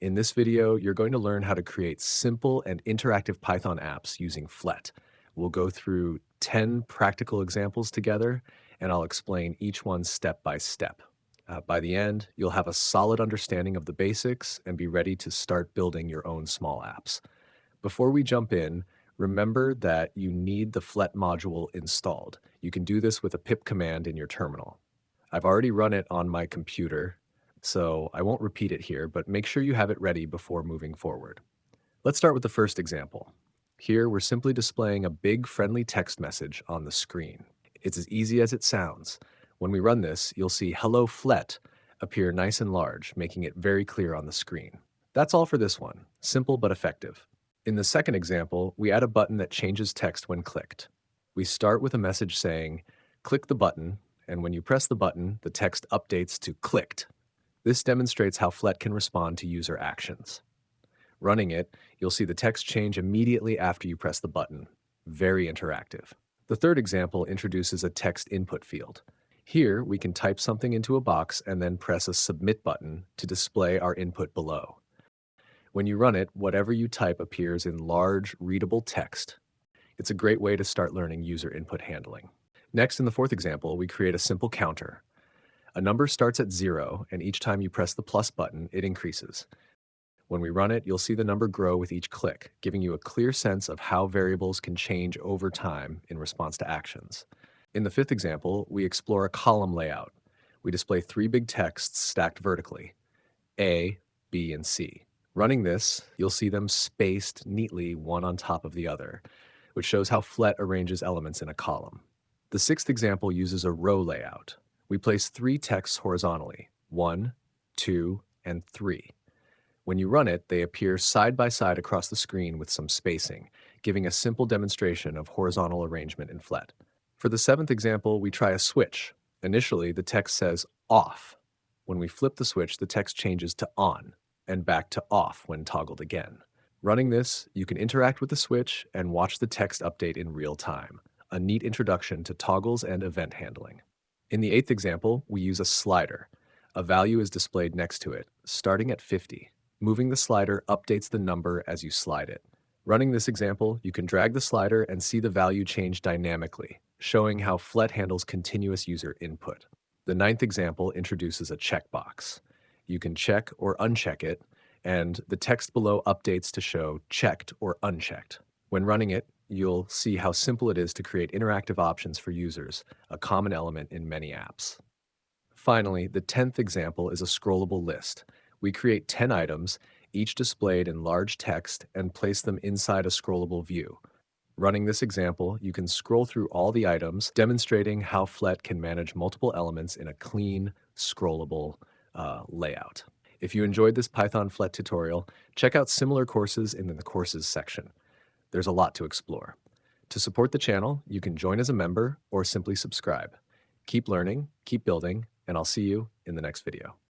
In this video, you're going to learn how to create simple and interactive Python apps using Flet. We'll go through 10 practical examples together, and I'll explain each one step by step. By the end, you'll have a solid understanding of the basics and be ready to start building your own small apps. Before we jump in, remember that you need the Flet module installed. You can do this with a pip command in your terminal. I've already run it on my computer, so I won't repeat it here, but make sure you have it ready before moving forward. Let's start with the first example. Here, we're simply displaying a big friendly text message on the screen. It's as easy as it sounds. When we run this, you'll see "Hello Flet" appear nice and large, making it very clear on the screen. That's all for this one. Simple but effective. In the second example, we add a button that changes text when clicked. We start with a message saying, "Click the button," and when you press the button, the text updates to "clicked." This demonstrates how Flet can respond to user actions. Running it, you'll see the text change immediately after you press the button. Very interactive. The third example introduces a text input field. Here, we can type something into a box and then press a submit button to display our input below. When you run it, whatever you type appears in large, readable text. It's a great way to start learning user input handling. Next, in the fourth example, we create a simple counter. A number starts at 0, and each time you press the plus button, it increases. When we run it, you'll see the number grow with each click, giving you a clear sense of how variables can change over time in response to actions. In the fifth example, we explore a column layout. We display three big texts stacked vertically: A, B, and C. Running this, you'll see them spaced neatly one on top of the other, which shows how Flet arranges elements in a column. The sixth example uses a row layout. We place three texts horizontally: 1, 2, and 3. When you run it, they appear side by side across the screen with some spacing, giving a simple demonstration of horizontal arrangement in Flet. For the seventh example, we try a switch. Initially, the text says "off." When we flip the switch, the text changes to "on" and back to "off" when toggled again. Running this, you can interact with the switch and watch the text update in real time, a neat introduction to toggles and event handling. In the eighth example, we use a slider. A value is displayed next to it, starting at 50. Moving the slider updates the number as you slide it. Running this example, you can drag the slider and see the value change dynamically, showing how Flet handles continuous user input. The ninth example introduces a checkbox. You can check or uncheck it, and the text below updates to show checked or unchecked. When running it, you'll see how simple it is to create interactive options for users, a common element in many apps. Finally, the 10th example is a scrollable list. We create 10 items, each displayed in large text, and place them inside a scrollable view. Running this example, you can scroll through all the items, demonstrating how Flet can manage multiple elements in a clean, scrollable layout. If you enjoyed this Python Flet tutorial, check out similar courses in the courses section. There's a lot to explore. To support the channel, you can join as a member or simply subscribe. Keep learning, keep building, and I'll see you in the next video.